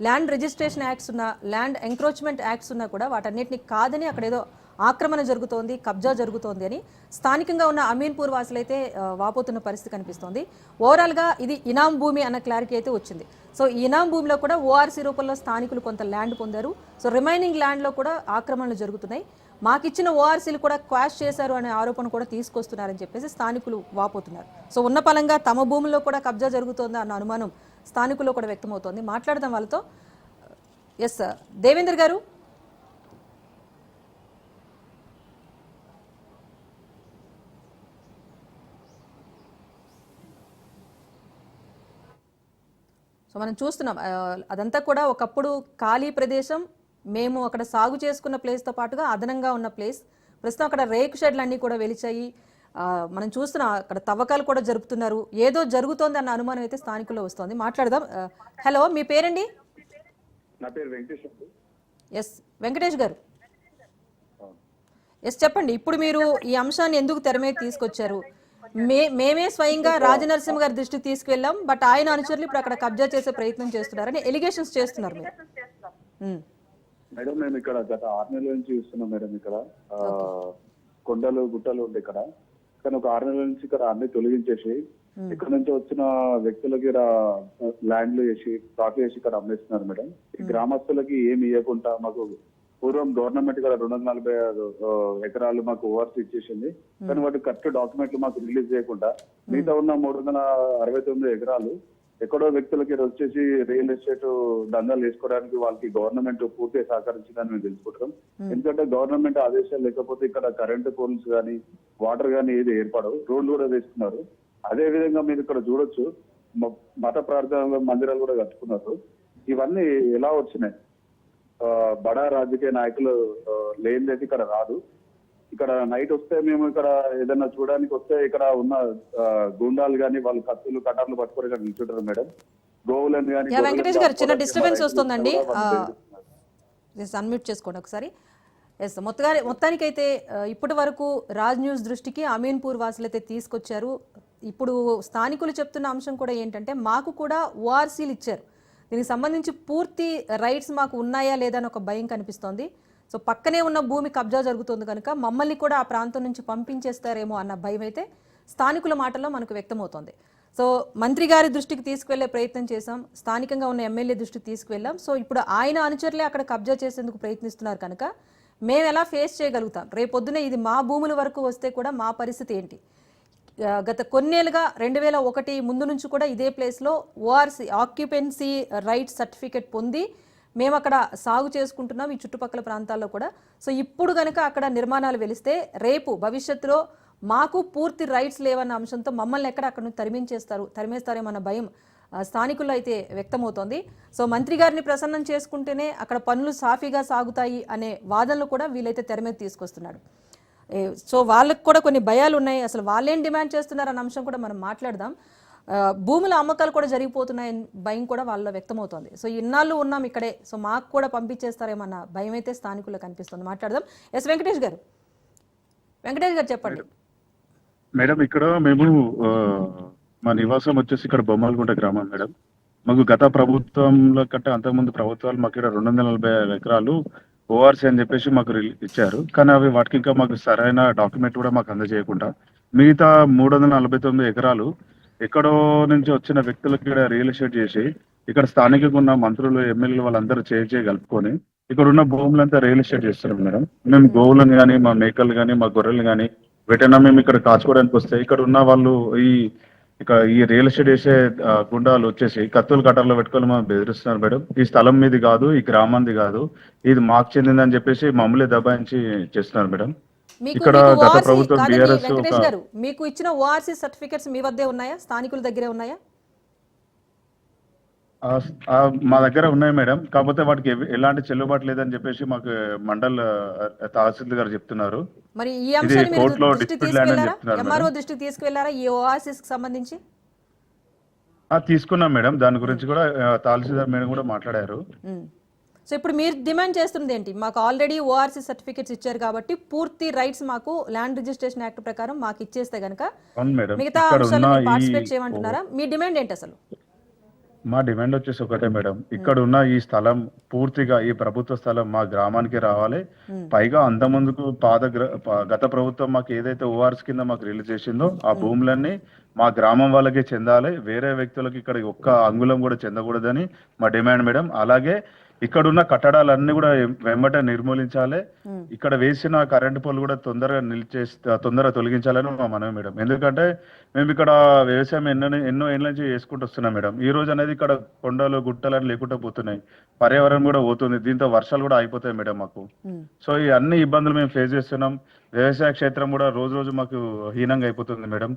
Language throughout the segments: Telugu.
ల్యాండ్ రిజిస్ట్రేషన్ యాక్ట్స్ ఉన్న, ల్యాండ్ ఎంక్రోచ్మెంట్ యాక్ట్స్ ఉన్నా కూడా వాటన్నిటిని కాదని అక్కడ ఏదో ఆక్రమణ జరుగుతోంది, కబ్జా జరుగుతోంది అని స్థానికంగా ఉన్న అమీన్పూర్ వాసులైతే వాపోతున్న పరిస్థితి కనిపిస్తోంది. ఓవరాల్గా ఇది ఇనాం భూమి అన్న క్లారిటీ అయితే వచ్చింది. సో ఈ ఇనాం భూమిలో కూడా ఓఆర్సీ రూపంలో స్థానికులు కొంత ల్యాండ్ పొందారు. సో రిమైనింగ్ ల్యాండ్లో కూడా ఆక్రమణలు జరుగుతున్నాయి. మాకిచ్చిన ఓఆర్సీలు కూడా క్వాష్ చేశారు అనే ఆరోపణ కూడా తీసుకొస్తున్నారని చెప్పేసి స్థానికులు వాపోతున్నారు. సో ఉన్న పలంగా తమ భూముల్లో కూడా కబ్జా జరుగుతోందా అన్న అనుమానం స్థానికుల్లో కూడా వ్యక్తమవుతోంది. మాట్లాడదాం వాళ్ళతో. ఎస్ దేవేందర్ గారు, సో మనం చూస్తున్నాం అదంతా కూడా ఒకప్పుడు ఖాళీ ప్రదేశం, మేము అక్కడ సాగు చేసుకున్న ప్లేస్తో పాటుగా అదనంగా ఉన్న ప్లేస్. ప్రస్తుతం అక్కడ రేకు షెడ్లు అన్నీ కూడా వెలిచాయి. మనం చూస్తున్నాం అక్కడ తవ్వకాలు కూడా జరుపుతున్నారు. ఏదో జరుగుతోంది అన్న అనుమానం అయితే స్థానికుల్లో వస్తోంది. మాట్లాడదాం. హలో, మీ పేరండి? నా పేరు వెంకటేష్. ఎస్ వెంకటేష్ గారు, ఎస్ చెప్పండి. ఇప్పుడు మీరు ఈ అంశాన్ని ఎందుకు తెర మీద తీసుకొచ్చారు? మేమే స్వయంగా రాజనరసింహ గారి దృష్టికి తీసుకువెళ్ళాం, బట్ ఆయన అనుచరులు ఇప్పుడు అక్కడ కబ్జా చేసే ప్రయత్నం చేస్తున్నారని ఎలిగేషన్స్ చేస్తున్నారు మీరు. మేడం, మేము ఇక్కడ గత 6 నెలల నుంచి చూస్తున్నాం మేడం. ఇక్కడ కొండలు గుట్టలు ఉండే ఇక్కడ, కానీ ఒక 6 నెలల నుంచి ఇక్కడ అన్ని తొలగించేసి ఇక్కడ నుంచి వచ్చిన వ్యక్తులకి ల్యాండ్లు వేసి ప్రాఫిట్ చేసి ఇక్కడ అమ్మేస్తున్నారు మేడం. ఈ గ్రామస్తులకి ఏమి ఇవ్వకుండా మాకు పూర్వం గవర్నమెంట్ ఇక్కడ 246 ఎకరాలు మాకు ఓవర్సీ ఇచ్చేసింది. కానీ వాటి కరెక్ట్ డాక్యుమెంట్లు మాకు రిలీజ్ చేయకుండా మిగతా ఉన్న 369 ఎకరాలు ఎక్కడో వ్యక్తులకి వచ్చేసి రియల్ ఎస్టేట్ దందాలు వేసుకోవడానికి వాళ్ళకి గవర్నమెంట్ పూర్తిగా సహకరించిందని మేము తెలుసుకుంటాం. ఎందుకంటే గవర్నమెంట్ ఆదేశాలు లేకపోతే ఇక్కడ కరెంటు పోల్స్ కానీ వాటర్ కానీ ఏది ఏర్పడవు. రోడ్లు కూడా వేసుకున్నారు. అదే విధంగా మీరు ఇక్కడ చూడొచ్చు, మత ప్రార్థన మందిరాలు కూడా కట్టుకున్నారు. ఇవన్నీ ఎలా వచ్చినాయి? బడా రాజకీయ నాయకులు లేనిదైతే ఇక్కడ రాదు. ఇక్కడ నైట్ వస్తే మేము ఇక్కడ ఏదైనా చూడడానికి వస్తే ఇక్కడ ఉన్న గుండాలు గానీ వాళ్ళు కత్తులు కటార్లు పట్టుకొని ఇక్కడ నిల్చుంటారు మేడం. గోవులను కానీ. వెంకటేష్ గారు, చిన్న డిస్టర్బెన్స్ వస్తుందండి, అన్మ్యూట్ చేసుకోండి ఒకసారి. ఎస్, మొత్తానికైతే ఇప్పటి వరకు రాజ్ న్యూస్ దృష్టికి అమీన్పూర్ వాసులు అయితే తీసుకొచ్చారు. ఇప్పుడు స్థానికులు చెప్తున్న అంశం కూడా ఏంటంటే, మాకు కూడా ఓఆర్సీలు ఇచ్చారు, దీనికి సంబంధించి పూర్తి రైట్స్ మాకు ఉన్నాయా లేదా అని ఒక భయం కనిపిస్తోంది. సో పక్కనే ఉన్న భూమి కబ్జా జరుగుతుంది కనుక మమ్మల్ని కూడా ఆ ప్రాంతం నుంచి పంపించేస్తారేమో అన్న భయం అయితే స్థానికుల మాటల్లో మనకు వ్యక్తమవుతోంది. సో మంత్రి గారి దృష్టికి తీసుకువెళ్లే ప్రయత్నం చేశాం, స్థానికంగా ఉన్న ఎమ్మెల్యే దృష్టికి తీసుకువెళ్ళాం. సో ఇప్పుడు ఆయన అనుచరులే అక్కడ కబ్జా చేసేందుకు ప్రయత్నిస్తున్నారు కనుక మేము ఎలా ఫేస్ చేయగలుగుతాం? రేపొద్దున ఇది మా భూముల వరకు వస్తే కూడా మా పరిస్థితి ఏంటి? గత కొన్నేళ్ళుగా 2001 ముందు నుంచి కూడా ఇదే ప్లేస్లో ఓఆర్సీ ఆక్యుపెన్సీ రైట్ సర్టిఫికెట్ పొంది మేము అక్కడ సాగు చేసుకుంటున్నాం, ఈ చుట్టుపక్కల ప్రాంతాల్లో కూడా. సో ఇప్పుడు కనుక అక్కడ నిర్మాణాలు వెలిస్తే రేపు భవిష్యత్తులో మాకు పూర్తి రైట్స్ లేవన్న అంశంతో మమ్మల్ని ఎక్కడ అక్కడ నుంచి తరిమేస్తారేమన్న భయం స్థానికుల్లో అయితే వ్యక్తమవుతోంది. సో మంత్రి గారిని ప్రసన్నం చేసుకుంటేనే అక్కడ పనులు సాఫీగా సాగుతాయి అనే వాదనలు కూడా వీలైతే తెర మీద తీసుకొస్తున్నాడు. సో వాళ్ళకు కూడా కొన్ని భయాలు ఉన్నాయి. అసలు వాళ్ళేం డిమాండ్ చేస్తున్నారు అన్న అంశం కూడా మనం మాట్లాడదాం. భూముల అమ్మకాలు కూడా జరిగిపోతున్నాయని భయం కూడా వాళ్ళలో వ్యక్తమవుతోంది. సో ఇన్నాళ్ళు ఉన్నాం ఇక్కడే, సో మాకు కూడా పంపించేస్తారేమన్న భయం అయితే స్థానికుల్లో కనిపిస్తుంది. మాట్లాడదాం. ఎస్ వెంకటేష్ గారు, చెప్పండి. మేడం, ఇక్కడ మేము మా నివాసం వచ్చేసి ఇక్కడ బొమ్మలగుంట గ్రామం మేడం. మాకు గత ప్రభుత్వంలో కంటే అంతకుముందు ప్రభుత్వాలు మాకు ఇక్కడ 245 ఎకరాలు ఓఆర్సీ అని చెప్పేసి మాకు ఇచ్చారు. కానీ అవి వాటికి ఇంకా మాకు సరైన డాక్యుమెంట్ కూడా మాకు అందజేయకుండా మిగతా 349 ఎకరాలు ఎక్కడో నుంచి వచ్చిన వ్యక్తులకి ఇక్కడ రియల్ ఎస్టేట్ చేసి ఇక్కడ స్థానికంగా ఉన్న మంత్రులు ఎమ్మెల్యేలు వాళ్ళందరూ కలుపుకొని ఇక్కడ ఉన్న భూములంతా రియల్ ఎస్టేట్ చేస్తున్నారు మేడం. మేము గోవులను కానీ మా మేకలు కానీ మా గొర్రెలు కానీ వెటైనా మేము ఇక్కడ కాచుకోవడానికి వస్తే ఇక్కడ ఉన్న వాళ్ళు ఈ రియల్ ఎస్టేట్ చేసే గుండాలు వచ్చేసి కత్తులు కట్టర్లో పెట్టుకొని మనం బెదిరిస్తున్నారు మేడం. ఈ స్థలం మీది కాదు, ఈ గ్రామంది కాదు, ఇది మాకు చెందిందని చెప్పేసి మమ్మల్ని దబాయించి చేస్తున్నారు మేడం. ఇక్కడ గత ప్రభుత్వం బీఆర్ఎస్ మీకు ఇచ్చిన ఓఆర్సీ సర్టిఫికెట్స్ మీ వద్దే ఉన్నాయా? స్థానికుల దగ్గరే ఉన్నాయా? మా దగ్గర ఉన్నాయి మేడం. కాకపోతే వాటికి ఎలాంటి చెల్లుబాటు లేదని చెప్పేసి మాకు మండల్ తహసీల్దార్ గారు చెప్తున్నారు. మరి ఈ అంశాన్ని మీరు దృష్టికి తీసుకెళ్లారా? ఎంఆర్ఓ దృష్టికి తీసుకెళ్లారా ఈ ఓఆర్సీస్ కి సంబంధించి? తీసుకున్నాం మేడం. దాని గురించి కూడా తహసీల్దార్ మేడం కూడా మాట్లాడారు. సో ఇప్పుడు మీరు డిమాండ్ చేస్తుంది ఏంటి? మాకు ఆల్రెడీ ఓఆర్సీ సర్టిఫికెట్స్ ఇచ్చారు కాబట్టి పూర్తి రైట్స్ మాకు ల్యాండ్ రిజిస్ట్రేషన్ యాక్ట్ ప్రకారం మాకు ఇచ్చేస్తే గనక మిగతా అంశాలు పార్టిసిపేట్ చేయమంటున్నారా? మీ డిమాండ్ ఏంటి అసలు? మా డిమాండ్ వచ్చేసి ఒకటే మేడం, ఇక్కడ ఉన్న ఈ స్థలం పూర్తిగా ఈ ప్రభుత్వ స్థలం మా గ్రామానికి రావాలి. పైగా అంత ముందుకు గత ప్రభుత్వం మాకు ఏదైతే ఓఆర్స్ కింద మాకు రిలీజ్ చేసిందో ఆ భూములన్నీ మా గ్రామం వాళ్ళకే చెందాలి, వేరే వ్యక్తులకి ఇక్కడ ఒక్క అంగుళం కూడా చెందకూడదని మా డిమాండ్ మేడం. అలాగే ఇక్కడ ఉన్న కట్టడాలన్నీ కూడా వెంబట నిర్మూలించాలి. ఇక్కడ వేసిన కరెంటు పోల్ కూడా తొందరగా తొలగించాలని మా మనవి మేడం. ఎందుకంటే మేము ఇక్కడ వ్యవసాయం ఎన్నో ఏళ్ళ నుంచి చేసుకుంటూ వస్తున్నాం మేడం. ఈ రోజు అనేది ఇక్కడ కొండలు గుట్టలు అని లేకుండా పోతున్నాయి, పర్యావరణం కూడా పోతుంది, దీంతో వర్షాలు కూడా అయిపోతాయి మేడం మాకు. సో ఈ అన్ని ఇబ్బందులు మేము ఫేస్ చేస్తున్నాం. వ్యవసాయ క్షేత్రం కూడా రోజు రోజు మాకు హీనంగా అయిపోతుంది మేడం.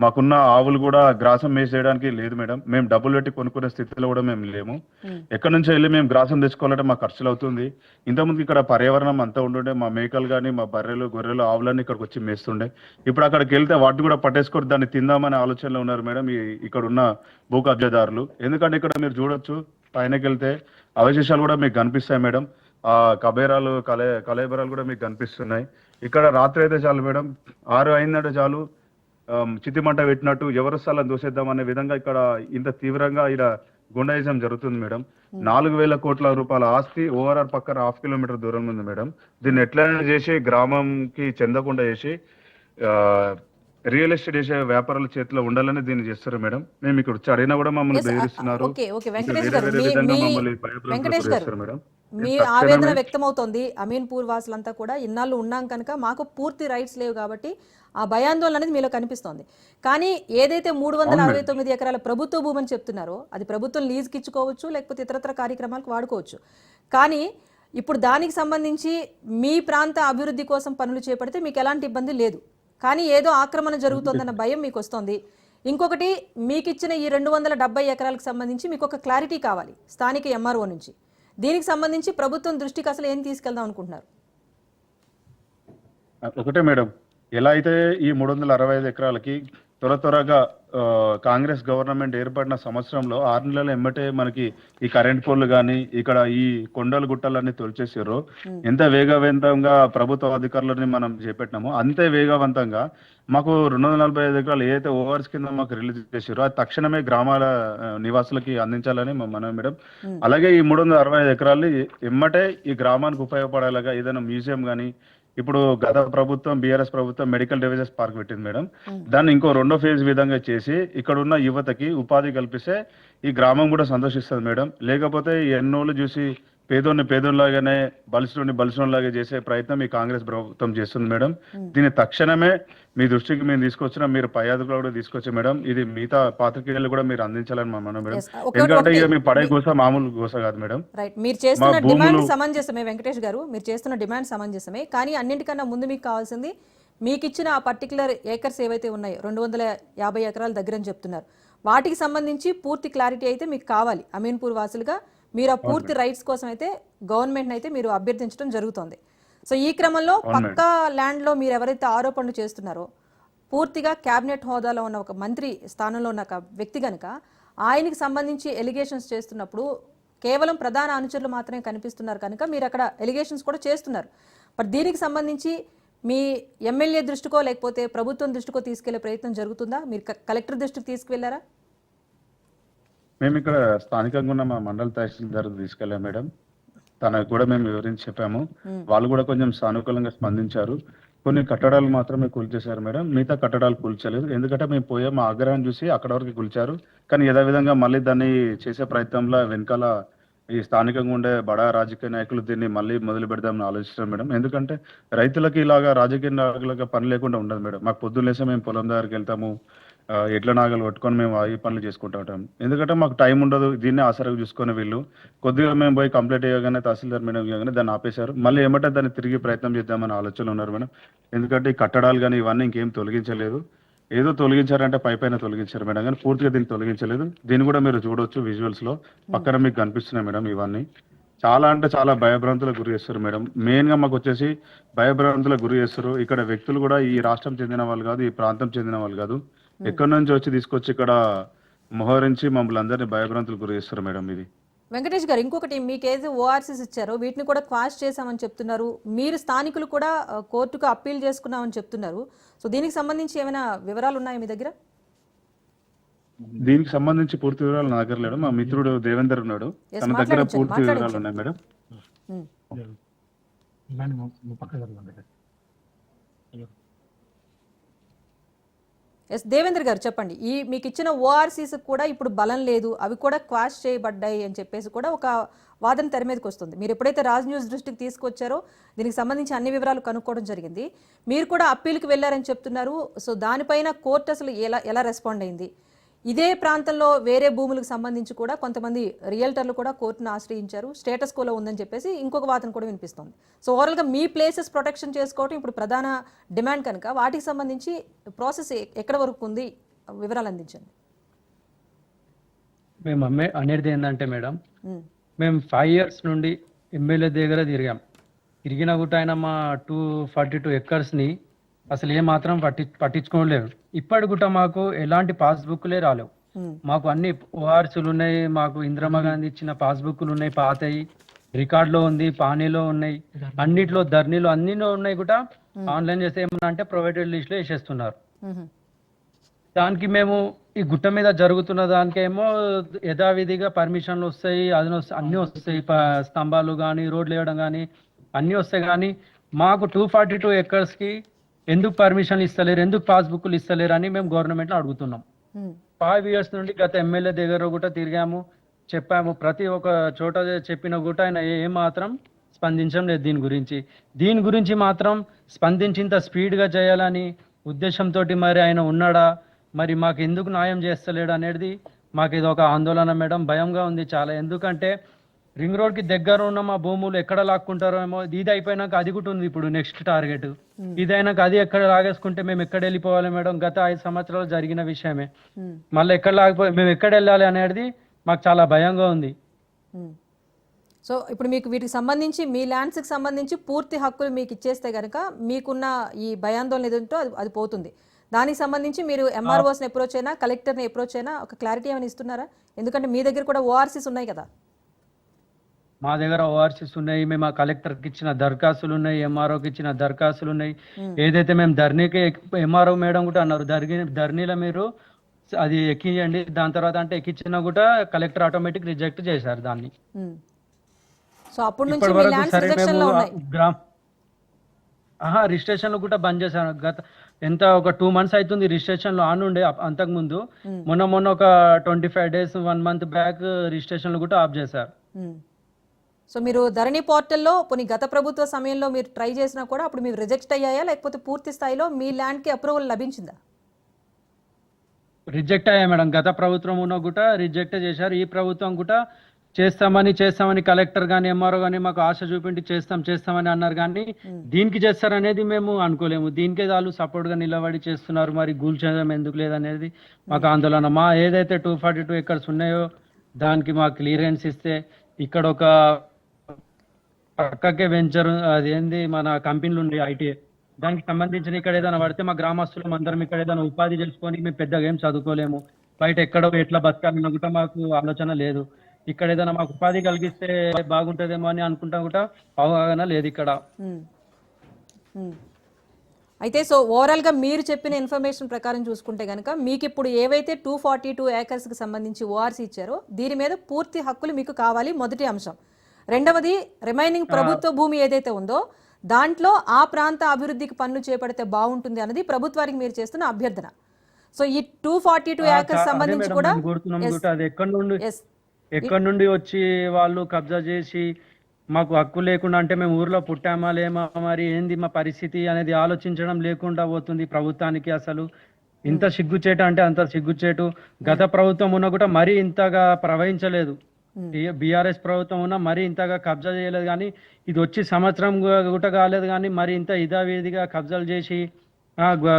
మాకున్న ఆవులు కూడా గ్రాసం మేసేయడానికి లేదు మేడం. మేము డబ్బులు పెట్టి కొనుక్కునే స్థితిలో కూడా మేము లేము. ఎక్కడి నుంచో వెళ్ళి మేము గ్రాసం తెచ్చుకోవాలంటే మాకు ఖర్చులు అవుతుంది. ఇంతకుముందు ఇక్కడ పర్యావరణం అంతా ఉంటుండే, మా మేకలు కానీ మా బర్రెలు గొర్రెలు ఆవులన్నీ ఇక్కడికి వచ్చి మేస్తుండే. ఇప్పుడు అక్కడికి వెళ్తే వాటిని కూడా పట్టేసుకొని దాన్ని తిందామనే ఆలోచనలో ఉన్నారు మేడం ఇక్కడ ఉన్న భూ కబ్జాదారులు. ఎందుకంటే ఇక్కడ మీరు చూడొచ్చు, పైనకి వెళ్తే అవశేషాలు కూడా మీకు కనిపిస్తాయి మేడం. ఆ కలేబరాలు కూడా మీకు కనిపిస్తున్నాయి. ఇక్కడ రాత్రి అయితే చాలు మేడం, 6 అయిందంటే చాలు చితిమంట పెట్టినట్టు ఎవరి స్థలం దూసేద్దాం అనే విధంగా ఇక్కడ ఇంత తీవ్రంగా ఇక్కడ గుండాయిజం జరుగుతుంది మేడం. 4,000 కోట్ల రూపాయల ఆస్తి ఓఆర్ఆర్ పక్కన 1/2 కిలోమీటర్ దూరం ఉంది మేడం. దీన్ని ఎట్లయినా చేసి గ్రామంకి చెందకుండా చేసి రియల్ ఎస్టేట్ చేసే వ్యాపారాల చేతిలో ఉండాలని దీన్ని చేస్తారు మేడం. మేము ఇక్కడ వచ్చి అడిగినా కూడా మమ్మల్ని బెదిరిస్తున్నారు. మేడం, మీ ఆవేదన వ్యక్తమవుతోంది. అమీన్పూర్ వాసులంతా కూడా ఇన్నాళ్ళు ఉన్నాం కనుక మాకు పూర్తి రైట్స్ లేవు కాబట్టి ఆ భయాందోళన అనేది మీలో కనిపిస్తోంది. కానీ ఏదైతే 369 ఎకరాల ప్రభుత్వ భూమని చెప్తున్నారో అది ప్రభుత్వం లీజుకి ఇచ్చుకోవచ్చు, లేకపోతే ఇతరత్ర కార్యక్రమాలకు వాడుకోవచ్చు. కానీ ఇప్పుడు దానికి సంబంధించి మీ ప్రాంత అభివృద్ధి కోసం పనులు చేపడితే మీకు ఎలాంటి ఇబ్బంది లేదు. కానీ ఏదో ఆక్రమణ జరుగుతోందన్న భయం మీకు వస్తుంది. ఇంకొకటి, మీకు ఇచ్చిన ఈ 270 ఎకరాలకు సంబంధించి మీకు ఒక క్లారిటీ కావాలి స్థానిక ఎంఆర్ఓ నుంచి. దీనికి సంబంధించి ప్రభుత్వం దృష్టికి అసలు ఏం తీసుకెళ్దాం అనుకుంటున్నారు? ఒకటే మేడం, ఎలా అయితే ఈ 365 ఎకరాలకి త్వరగా కాంగ్రెస్ గవర్నమెంట్ ఏర్పడిన సంవత్సరంలో 6 నెలల ఎమ్మటే మనకి ఈ కరెంట్ పోల్లు కానీ ఇక్కడ ఈ కొండలు గుట్టలన్నీ తొలిచేసారో, ఎంత వేగవంతంగా ప్రభుత్వ అధికారులని మనం చేపట్టినామో అంతే వేగవంతంగా మాకు 245 ఎకరాలు ఏదైతే ఓవర్స్ కింద మాకు రిలీజ్ చేసారో అది తక్షణమే గ్రామాల నివాసులకి అందించాలని మనం మేడం. అలాగే ఈ 365 ఎకరాలు ఎమ్మటే ఈ గ్రామానికి ఉపయోగపడేలాగా ఏదైనా మ్యూజియం కానీ, ఇప్పుడు గత ప్రభుత్వం బీఆర్ఎస్ ప్రభుత్వం మెడికల్ డివైజెస్ పార్క్ పెట్టింది మేడం. దాన్ని ఇంకో 2వ ఫేజ్ విధంగా చేసి ఇక్కడ ఉన్న యువతకి ఉపాధి కల్పిస్తే ఈ గ్రామం కూడా సంతోషిస్తుంది మేడం. లేకపోతే ఎన్నోళ్ళు చూసి పేదోళ్ళలాగానే బలిసినలాగా చేసే ప్రయత్నం ఈ కాంగ్రెస్ ప్రభుత్వం చేస్తుంది మేడం. దీన్ని తక్షణమే మీ దృష్టికి మేము తీసుకొచ్చినా, మీరు పై అధికారులు కూడా తీసుకొచ్చి మేడం, ఇది మిగతా పాత్రికేయులు కూడా మీరు అందించాలని మనం మేడం. ఎందుకంటే ఇక మీ పడే గోస మామూలు గోస కాదు మేడం. రైట్, మీరు చేస్తున్న డిమాండ్ సమంజసమే వెంకటేష్ గారు, మీరు చేస్తున్న డిమాండ్ సమంజసమే. కానీ అన్నింటికన్నా ముందు మీకు కావాల్సింది, మీకు ఇచ్చిన ఆ పర్టికులర్ ఏకర్స్ ఏవైతే ఉన్నాయో 250 ఎకరాల దగ్గర అని చెప్తున్నారు, వాటికి సంబంధించి పూర్తి క్లారిటీ అయితే మీకు కావాలి. అమీన్పూర్ వాసులుగా మీరు ఆ పూర్తి రైట్స్ కోసం అయితే గవర్నమెంట్ అయితే మీరు అభ్యర్థించడం జరుగుతుంది. సో ఈ క్రమంలో పక్కా ల్యాండ్ లో మీరు ఎవరైతే ఆరోపణలు చేస్తున్నారో, పూర్తిగా క్యాబినెట్ హోదాలో ఉన్న ఒక మంత్రి స్థానంలో ఉన్న ఒక వ్యక్తి కనుక ఆయనకి సంబంధించి ఎలిగేషన్స్ చేస్తున్నప్పుడు కేవలం ప్రధాన అనుచరులు మాత్రమే కనిపిస్తున్నారు కనుక మీరు అక్కడ ఎలిగేషన్స్ కూడా చేస్తున్నారు. బట్ దీనికి సంబంధించి మీ ఎమ్మెల్యే దృష్టికో లేకపోతే ప్రభుత్వం దృష్టికో తీసుకెళ్లే ప్రయత్నం జరుగుతుందా? మీరు కలెక్టర్ దృష్టికి తీసుకువెళ్లారా? మేము ఇక్కడ స్థానికంగా ఉన్న మా మండల తహసీల్దార్ తీసుకెళ్ళాం మేడం. తనకు కూడా మేము వివరించి చెప్పాము. వాళ్ళు కూడా కొంచెం సానుకూలంగా స్పందించారు. కొన్ని కట్టడాలు మాత్రమే కూల్చేశారు మేడం, మిగతా కట్టడాలు కూల్చలేదు. ఎందుకంటే మేము పోయే మా ఆగ్రహం చూసి అక్కడ వరకు కూల్చారు. కానీ యథావిధంగా మళ్ళీ దాన్ని చేసే ప్రయత్నంలో వెనకాల ఈ స్థానికంగా ఉండే బడా రాజకీయ నాయకులు దీన్ని మళ్ళీ మొదలు పెడదామని ఆలోచిస్తారు మేడం. ఎందుకంటే రైతులకి ఇలాగా రాజకీయ నాయకులుగా పని లేకుండా ఉండదు మేడం. మాకు పొద్దున్న లేసే మేము పొలం దగ్గరికి వెళ్తాము, ఎడ్ల నాగలు పట్టుకొని మేము ఈ పనులు చేసుకుంటూ ఉంటాం. ఎందుకంటే మాకు టైం ఉండదు, దీన్ని ఆసరాగా చూసుకునే వీళ్ళు కొద్దిగా మేము పోయి కంప్లీట్ అయ్యగానే తహసీల్దార్ మేడం ఇవ్వగానే దాన్ని ఆపేశారు. మళ్ళీ ఏమంటే దాన్ని తిరిగి ప్రయత్నం చేద్దామని ఆలోచనలు ఉన్నారు మేడం. ఎందుకంటే ఈ కట్టడాలు కానీ ఇవన్నీ ఇంకేం తొలగించలేదు, ఏదో తొలగించారంటే పైన తొలగించారు మేడం, కానీ పూర్తిగా దీన్ని తొలగించలేదు. దీన్ని కూడా మీరు చూడొచ్చు విజువల్స్ లో పక్కన మీకు కనిపిస్తున్నాయి మేడం. ఇవన్నీ చాలా అంటే చాలా భయభ్రాంతులకు గురి చేస్తారు మేడం. మెయిన్ గా మాకు వచ్చేసి భయభ్రాంతులకు గురి చేస్తారు. ఇక్కడ వ్యక్తులు కూడా ఈ రాష్ట్రం చెందిన వాళ్ళు కాదు, ఈ ప్రాంతం చెందిన వాళ్ళు కాదు, ఎక్కడి నుంచి వచ్చి తీసుకొచ్చి ఇక్కడ మోహరించి మమ్మల్ని అందరినీ భయభ్రాంతులకు గురి చేస్తారు మేడం. ఇది వెంకటేష్ గారు, ఇంకొకటి, మీకేదో ఓఆర్సీస్ ఇచ్చారో వీటిని కూడా క్వాష్ చేశామని చెప్తున్నారు. మీరు స్థానికులు కూడా కోర్టుకు అప్పీల్ చేసుకున్నామని చెప్తున్నారు. సో దీనికి సంబంధించి ఏమైనా వివరాలు ఉన్నాయా మీ దగ్గర? దీనికి సంబంధించి పూర్తి వివరాలు నా దగ్గర లేడు. మా మిత్రుడు దేవేందర్ ఉన్నాడు, Yes, తన దగ్గర మాట్లాడించండి, పూర్తి వివరాలు మాట్లాడించండి. ఉన్నాయి మేడం. ఉమ్. ఎస్ దేవేంద్ర గారు చెప్పండి. ఈ మీకు ఇచ్చిన ఓఆర్సీస్ కూడా ఇప్పుడు బలం లేదు, అవి కూడా క్వాష్ చేయబడ్డాయి అని చెప్పేసి కూడా ఒక వాదన తెర మీదకి వస్తుంది. మీరు ఎప్పుడైతే రాజ్ న్యూస్ దృష్టికి తీసుకొచ్చారో దీనికి సంబంధించి అన్ని వివరాలు కనుక్కోవడం జరిగింది. మీరు కూడా అప్పీల్కి వెళ్ళారని చెప్తున్నారు. సో దానిపైన కోర్టు అసలు ఎలా రెస్పాండ్ అయింది? ఇదే ప్రాంతంలో వేరే భూములకు సంబంధించి కూడా కొంతమంది రియల్టర్లు కూడా కోర్టును ఆశ్రయించారు, స్టేటస్ కోలో ఉందని చెప్పేసి ఇంకొక వాదన కూడా వినిపిస్తుంది. సో ఓవరాల్గా మీ ప్లేసెస్ ప్రొటెక్షన్ చేసుకోవడం ఇప్పుడు ప్రధాన డిమాండ్ కనుక వాటికి సంబంధించి ప్రాసెస్ ఎక్కడ వరకు ఉంది, వివరాలు అందించండి. మేము అనేది ఏంటంటే మేడం, ఉమ్, మేము 5 years నుండి ఎమ్మెల్యే దగ్గర తిరిగినా కూడా ఆయన మా 242 acres-ని అసలు ఏమాత్రం పట్టించుకోలేరు. ఇప్పటి కూడా మాకు ఎలాంటి పాస్బుక్లే రాలేవు. ఉమ్, మాకు అన్ని ఓఆర్సీలు ఉన్నాయి, మాకు ఇందిరమ్మ గాంధీ ఇచ్చిన పాస్బుక్లు ఉన్నాయి, పాతయి రికార్డులో ఉంది, పానీలో ఉన్నాయి, అన్నిట్లో ధర్నీలో అన్నిలో ఉన్నాయి కూడా. ఆన్లైన్ చేస్తే ఏమన్నా అంటే ప్రొవైడెడ్ లిస్ట్లో వేసేస్తున్నారు. ఉమ్, దానికి మేము ఈ గుట్ట మీద జరుగుతున్న దానికేమో యథావిధిగా పర్మిషన్లు వస్తాయి, అన్నీ వస్తాయి, స్తంభాలు కానీ రోడ్లు వేయడం కానీ అన్నీ వస్తాయి. కానీ మాకు 242 acres-కి ఎందుకు పర్మిషన్లు ఇస్తలేరు, ఎందుకు పాస్బుక్లు ఇస్తలేరు అని మేము గవర్నమెంట్లో అడుగుతున్నాం. ఉమ్, 5 years నుండి గత ఎమ్మెల్యే దగ్గర కూడా తిరిగాము, చెప్పాము. ప్రతి ఒక్క చోట చెప్పిన కూడా ఆయన ఏమాత్రం స్పందించడం లేదు. దీని గురించి మాత్రం స్పందించేంత స్పీడ్గా చేయాలని ఉద్దేశంతో మరి ఆయన ఉన్నాడా, మరి మాకు ఎందుకు న్యాయం చేస్తలేడు అనేది మాకు ఇది ఒక ఆందోళన మేడం. భయంగా ఉంది చాలా. ఎందుకంటే రింగ్ రోడ్కి దగ్గర ఉన్న మా భూములు ఎక్కడ లాక్కుంటారో ఏమో. ఇది అయిపోయినాక అది కూడా ఉంది ఇప్పుడు నెక్స్ట్ టార్గెట్. ఇదైనాక అది ఎక్కడ లాగేసుకుంటే మేము ఎక్కడ వెళ్ళిపోవాలి మేడం? గత 5 సంవత్సరాలు జరిగిన విషయమే. ఉమ్, మళ్ళీ ఎక్కడ లాగిపోయి మేము ఎక్కడ వెళ్ళాలి అనేది మాకు చాలా భయంగా ఉంది. ఉమ్. సో ఇప్పుడు మీకు వీటికి సంబంధించి మీ ల్యాండ్స్కి సంబంధించి పూర్తి హక్కులు మీకు ఇచ్చేస్తే కనుక మీకున్న ఈ భయాందోళన ఏదంటో అది పోతుంది. దానికి సంబంధించి మీరు ఎంఆర్ఓస్ని అప్రోచ్ అయినా కలెక్టర్ని అప్రోచ్ అయినా ఒక క్లారిటీ ఏమైనా ఇస్తున్నారా? ఎందుకంటే మీ దగ్గర కూడా ఓఆర్సీస్ ఉన్నాయి కదా. మా దగ్గర ఓఆర్సీస్ ఉన్నాయి, మేము ఆ కలెక్టర్కి ఇచ్చిన దరఖాస్తులు ఉన్నాయి, ఎంఆర్ఓకి ఇచ్చిన దరఖాస్తులు ఉన్నాయి. ఏదైతే మేము ధర్నీకి ఎంఆర్ఓ మేడం కూడా అన్నారు ధర్నీలో మీరు అది ఎక్కించండి, దాని తర్వాత అంటే ఎక్కించినా కూడా కలెక్టర్ ఆటోమేటిక్ రిజెక్ట్ చేశారు దాన్ని. ఉమ్. సో అప్పటి నుంచి ఇప్పటి మీ వరకు ల్యాండ్స్ సరే రిజెక్షన్ లో ఉన్నాయి. రిజిస్ట్రేషన్లు కూడా బంద్ చేశారు. ఒక 2 months అవుతుంది రిజిస్ట్రేషన్లు ఆన్ ఉండే. అంతకుముందు మొన్న ఒక 25 days 1 month బ్యాక్ రిజిస్ట్రేషన్లు కూడా ఆఫ్ చేశారు. ఉమ్. సో మీరు ధరణి పోర్టల్లో కొన్ని గత ప్రభుత్వ సమయంలో మీరు ట్రై చేసినా కూడా అప్పుడు మీరు రిజెక్ట్ అయ్యాయా, లేకపోతే పూర్తి స్థాయిలో మీ ల్యాండ్కి అప్రూవల్ లభించిందా? రిజెక్ట్ అయ్యాయి మేడం. గత ప్రభుత్వం ఉన్న కూడా రిజెక్ట్ చేశారు. ఈ ప్రభుత్వం కూడా చేస్తామని కలెక్టర్ కానీ ఎంఆర్ఓ కానీ మాకు ఆశ చూపించి చేస్తామని అన్నారు. కానీ దీనికి చేస్తారనేది మేము అనుకోలేము. దీనికే వాళ్ళు సపోర్ట్ గా నిలబడి చేస్తున్నారు. మరి కూల్చేయడం ఎందుకు లేదనేది మాకు ఆందోళన. మా ఏదైతే 242 acres ఉన్నాయో దానికి మాకు క్లియరెన్స్ ఇస్తే ఇక్కడ ఒక పక్కకే వెంచర్ అది ఏంది మన కంపెనీలు ఉంది ఐటీఐ, దానికి సంబంధించిన ఇక్కడ ఏదైనా పడితే మా గ్రామస్తులం అందరం ఇక్కడ ఏదైనా ఉపాధి చేసుకొని మేము పెద్దగా ఏం చదువుకోలేము, బయట ఎక్కడో ఎట్లా బతకాలన్న కూడా మాకు ఆలోచన లేదు. ఇక్కడ ఏదైనా మాకు ఉపాధి కలిగిస్తే బాగుంటుందేమో అని అనుకుంటా కూడా అవగాహన లేదు ఇక్కడ. అయితే సో ఓవరాల్గా మీరు చెప్పిన ఇన్ఫర్మేషన్ ప్రకారం చూసుకుంటే కనుక మీకు ఇప్పుడు ఏవైతే 242 acres-కి సంబంధించి ఓఆర్సీ ఇచ్చారో దీని మీద పూర్తి హక్కులు మీకు కావాలి, మొదటి అంశం. రెండవది రిమైనింగ్ ప్రభుత్వ భూమి ఏదైతే ఉందో దాంట్లో ఆ ప్రాంత అభివృద్ధికి పనులు చేపడితే బాగుంటుంది అన్నది ప్రభుత్వానికి మీరు చేస్తున్న అభ్యర్థన. సో ఈ 242 acres సంబంధించి కూడా అది ఎక్కడి నుండి వచ్చి వాళ్ళు కబ్జా చేసి మాకు హక్కు లేకుండా అంటే మేము ఊర్లో పుట్టామా లేమా మరి ఏంది మా పరిస్థితి అనేది ఆలోచించడం లేకుండా పోతుంది ప్రభుత్వానికి. అసలు ఇంత సిగ్గుచేటు అంటే అంత సిగ్గుచేటు. గత ప్రభుత్వం ఉన్నా కూడా మరీ ఇంతగా ప్రవహించలేదు. బీఆర్ఎస్ ప్రభుత్వం ఉన్నా మరీ ఇంతగా కబ్జా చేయలేదు. కానీ ఇది వచ్చి సంవత్సరం కూడా కాలేదు కానీ మరి ఇంత ఇదావేదిగా కబ్జాలు చేసి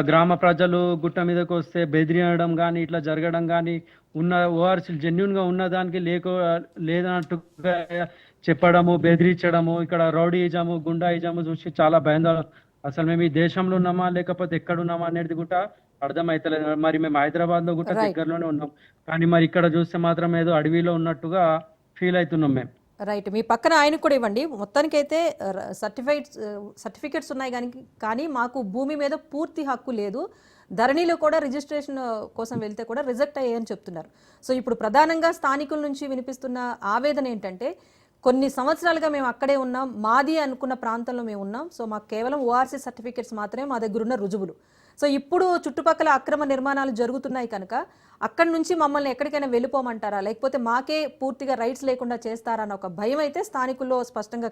గ్రామ ప్రజలు గుట్ట మీదకి వస్తే బెదిరియడం కానీ ఇట్లా జరగడం కానీ ఉన్న ఓఆర్సీ జెన్యున్ గా ఉన్న దానికి లేదన్నట్టుగా చెప్పడము, బెదిరించడము, ఇక్కడ రౌడీయిజము గుండాయిజము చూసి చాలా భయంగా. అసలు మేము ఈ దేశంలో ఉన్నామా లేకపోతే ఎక్కడ ఉన్నామా అనేది కూడా అర్థమైతలేదు. మరి మేము హైదరాబాద్ లో కూడా దగ్గరలోనే ఉన్నాం కానీ మరి ఇక్కడ చూస్తే మాత్రం ఏదో అడవిలో ఉన్నట్టుగా ఫీల్ అవుతున్నాం మేము. రైట్, మీ పక్కన ఆయనకు కూడా ఇవ్వండి. మొత్తానికైతే సర్టిఫికెట్స్ ఉన్నాయి కానీ మాకు భూమి మీద పూర్తి హక్కు లేదు. ధరణిలో కూడా రిజిస్ట్రేషన్ కోసం వెళ్తే కూడా రిజెక్ట్ అయ్యాయని చెప్తున్నారు. సో ఇప్పుడు ప్రధానంగా స్థానికుల నుంచి వినిపిస్తున్న ఆవేదన ఏంటంటే, కొన్ని సంవత్సరాలుగా మేము అక్కడే ఉన్నాం, మాది అనుకున్న ప్రాంతంలో మేము ఉన్నాం, సో మాకు కేవలం ఓఆర్సీ సర్టిఫికెట్స్ మాత్రమే మా దగ్గర ఉన్న రుజువులు. సో ఇప్పుడు చుట్టుపక్కల అక్రమ నిర్మాణాలు జరుగుతున్నాయి కనుక అక్కడి నుంచి మమ్మల్ని ఎక్కడికైనా వెళ్ళిపోమంటారా, లేకపోతే మాకే పూర్తిగా రైట్స్ లేకుండా చేస్తారా అన్న ఒక భయం అయితే స్థానికుల్లో స్పష్టంగా